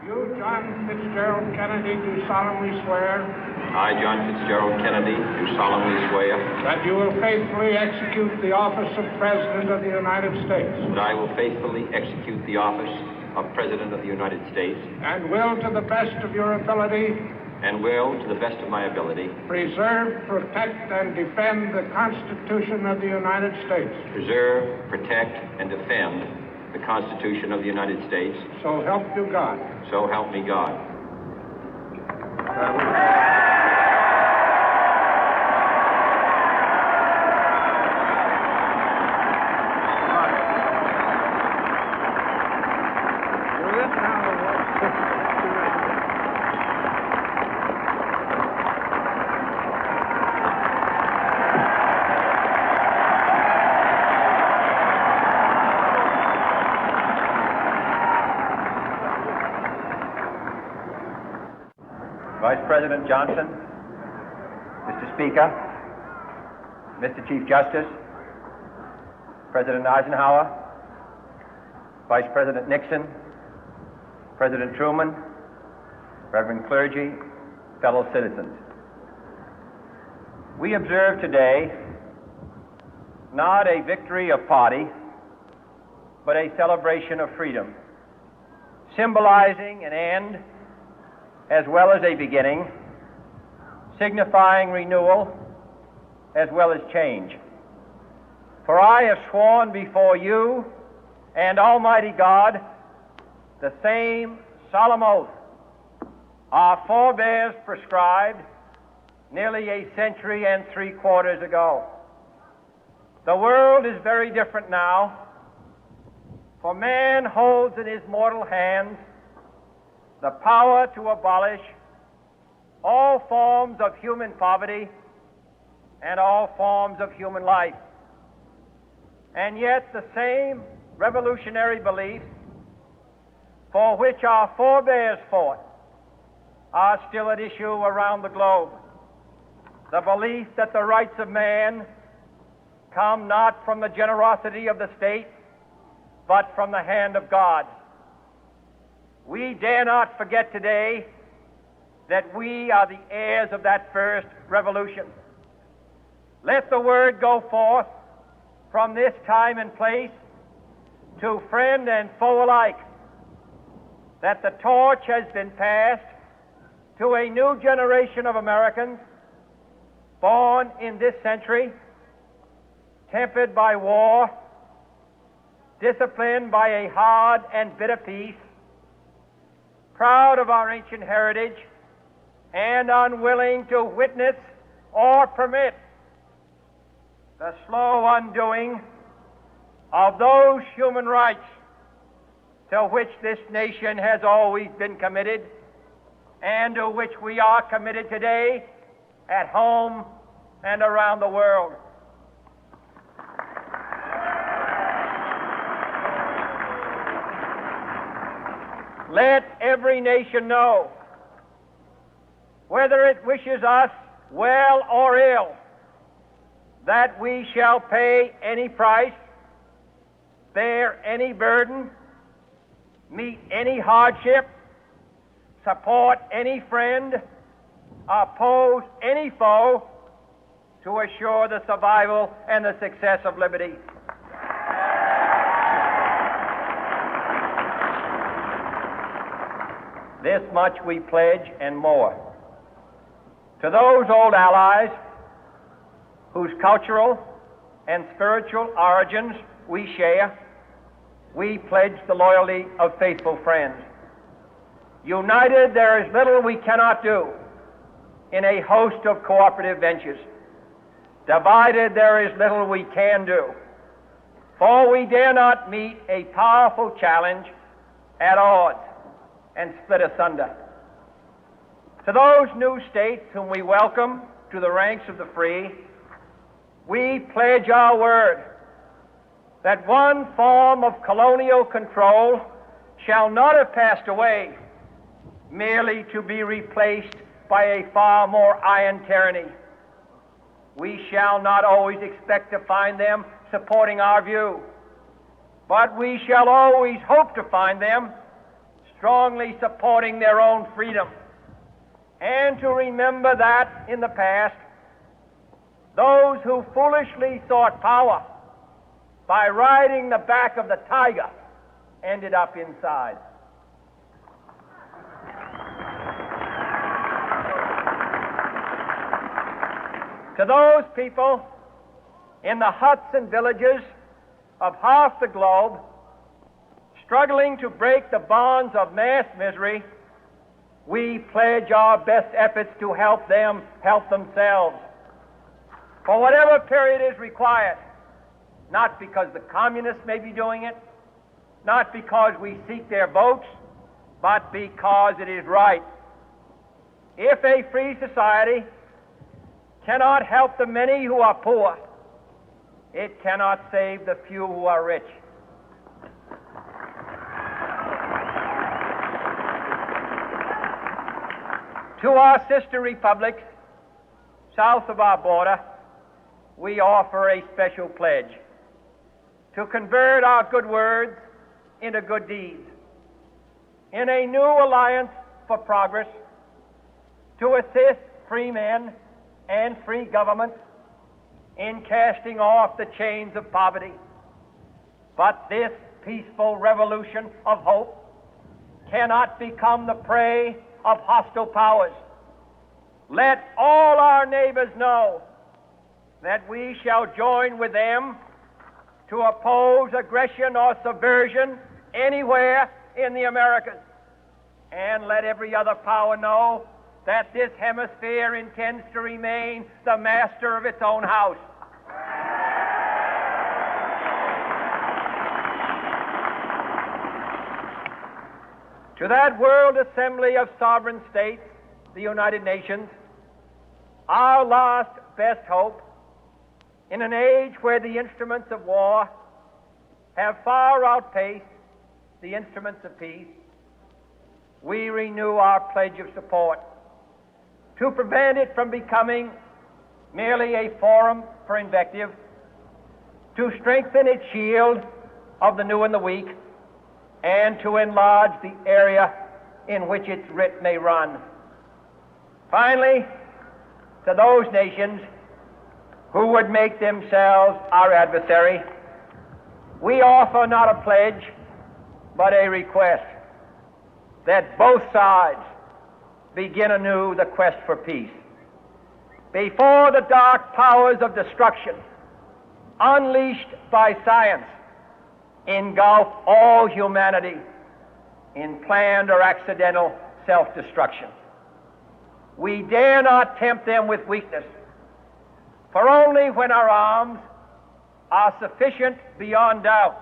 You, John Fitzgerald Kennedy, do solemnly swear I, John Fitzgerald Kennedy, do solemnly swear that you will faithfully execute the office of President of the United States that I will faithfully execute the office of President of the United States and will, to the best of your ability, and will, to the best of my ability, preserve, protect, and defend the Constitution of the United States. preserve, protect, and defend the Constitution of the United States. So help you God. So help me God. Vice President Johnson, Mr. Speaker, Mr. Chief Justice, President Eisenhower, Vice President Nixon, President Truman, Reverend clergy, fellow citizens. We observe today not a victory of party, but a celebration of freedom, symbolizing an end as well as a beginning, signifying renewal as well as change. For I have sworn before you and Almighty God the same solemn oath our forebears prescribed nearly a century and 3/4 ago. The world is very different now, for man holds in his mortal hands the power to abolish all forms of human poverty and all forms of human life. And yet the same revolutionary beliefs for which our forebears fought are still at issue around the globe. The belief that the rights of man come not from the generosity of the state, but from the hand of God. We dare not forget today that we are the heirs of that first revolution. Let the word go forth from this time and place to friend and foe alike that the torch has been passed to a new generation of Americans born in this century, tempered by war, disciplined by a hard and bitter peace, proud of our ancient heritage, and unwilling to witness or permit the slow undoing of those human rights to which this nation has always been committed and to which we are committed today at home and around the world. Let every nation know, whether it wishes us well or ill, that we shall pay any price, bear any burden, meet any hardship, support any friend, oppose any foe to assure the survival and the success of liberty. This much we pledge and more. To those old allies whose cultural and spiritual origins we share, we pledge the loyalty of faithful friends. United, there is little we cannot do in a host of cooperative ventures. Divided, there is little we can do, for we dare not meet a powerful challenge at odds and split asunder. To those new states whom we welcome to the ranks of the free, we pledge our word that one form of colonial control shall not have passed away, merely to be replaced by a far more iron tyranny. We shall not always expect to find them supporting our view, but we shall always hope to find them strongly supporting their own freedom, and to remember that in the past, those who foolishly sought power by riding the back of the tiger ended up inside. To those people in the huts and villages of half the globe struggling to break the bonds of mass misery, we pledge our best efforts to help them help themselves for whatever period is required, not because the communists may be doing it, not because we seek their votes, but because it is right. If a free society cannot help the many who are poor, it cannot save the few who are rich. To our sister republics south of our border, we offer a special pledge to convert our good words into good deeds, in a new alliance for progress, to assist free men and free governments in casting off the chains of poverty. But this peaceful revolution of hope cannot become the prey of hostile powers. Let all our neighbors know that we shall join with them to oppose aggression or subversion anywhere in the Americas. And let every other power know that this hemisphere intends to remain the master of its own house. To that World Assembly of Sovereign States, the United Nations, our last best hope, in an age where the instruments of war have far outpaced the instruments of peace, we renew our pledge of support to prevent it from becoming merely a forum for invective, to strengthen its shield of the new and the weak, and to enlarge the area in which its writ may run. Finally, to those nations who would make themselves our adversary, we offer not a pledge, but a request that both sides begin anew the quest for peace. Before the dark powers of destruction, unleashed by science, engulf all humanity in planned or accidental self-destruction, we dare not tempt them with weakness, for only when our arms are sufficient beyond doubt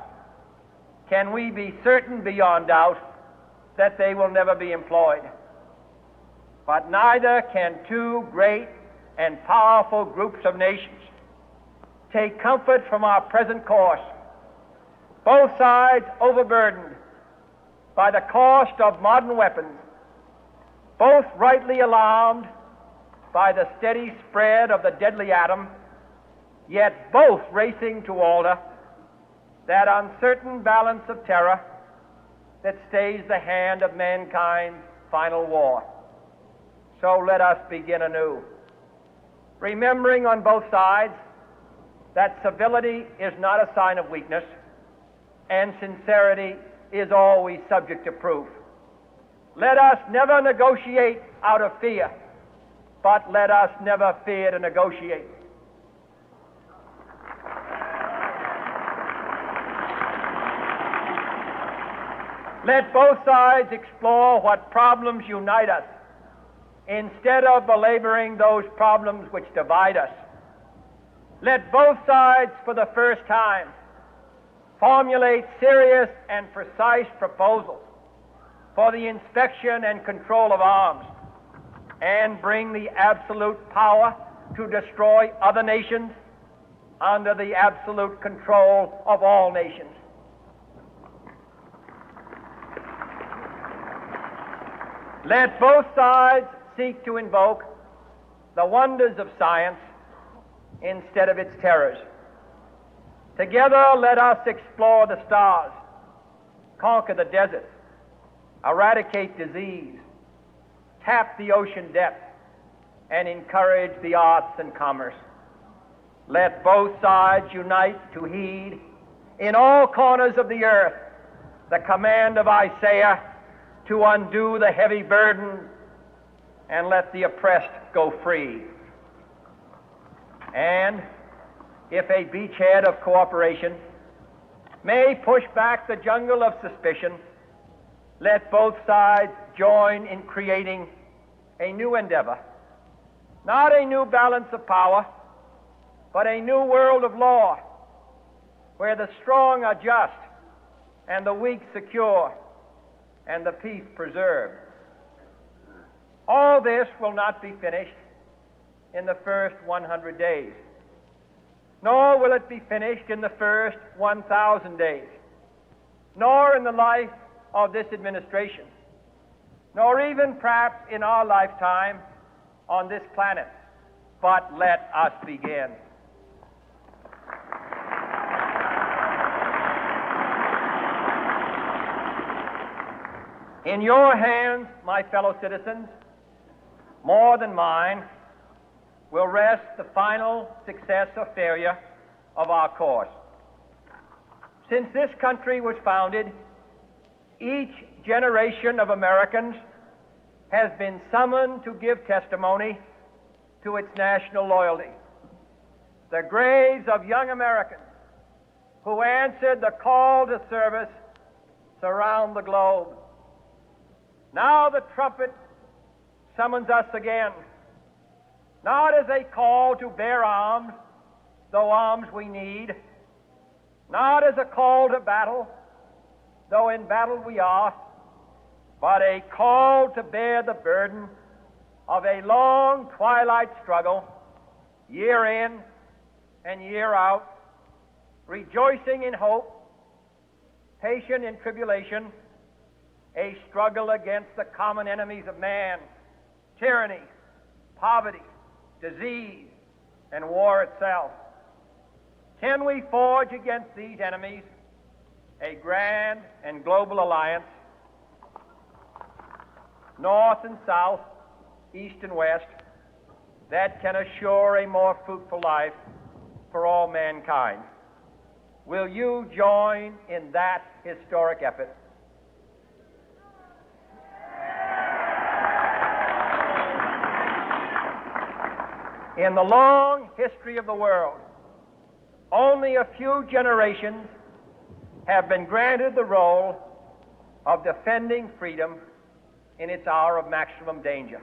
can we be certain beyond doubt that they will never be employed. But neither can two great and powerful groups of nations take comfort from our present course, both sides overburdened by the cost of modern weapons, both rightly alarmed by the steady spread of the deadly atom, yet both racing to alter that uncertain balance of terror that stays the hand of mankind's final war. So let us begin anew, remembering on both sides that civility is not a sign of weakness, and sincerity is always subject to proof. Let us never negotiate out of fear, but let us never fear to negotiate. Let both sides explore what problems unite us, instead of belaboring those problems which divide us. Let both sides, for the first time, formulate serious and precise proposals for the inspection and control of arms, and bring the absolute power to destroy other nations under the absolute control of all nations. Let both sides seek to invoke the wonders of science instead of its terrors. Together, let us explore the stars, conquer the deserts, eradicate disease, tap the ocean depth, and encourage the arts and commerce. Let both sides unite to heed in all corners of the earth the command of Isaiah to undo the heavy burden and let the oppressed go free. And if a beachhead of cooperation may push back the jungle of suspicion, let both sides join in creating a new endeavor, not a new balance of power, but a new world of law, where the strong are just and the weak secure and the peace preserved. All this will not be finished in the first 100 days, nor will it be finished in the first 1,000 days, nor in the life of this administration, nor even perhaps in our lifetime on this planet. But let us begin. In your hands, my fellow citizens, more than mine, will rest the final success or failure of our course. Since this country was founded, each generation of Americans has been summoned to give testimony to its national loyalty. The graves of young Americans who answered the call to service surround the globe. Now the trumpet summons us again, not as a call to bear arms, though arms we need, not as a call to battle, though in battle we are, but a call to bear the burden of a long twilight struggle, year in and year out, rejoicing in hope, patient in tribulation, a struggle against the common enemies of man, tyranny, poverty, disease, and war itself. Can we forge against these enemies a grand and global alliance, north and south, east and west, that can assure a more fruitful life for all mankind? Will you join in that historic effort? In the long history of the world, only a few generations have been granted the role of defending freedom in its hour of maximum danger.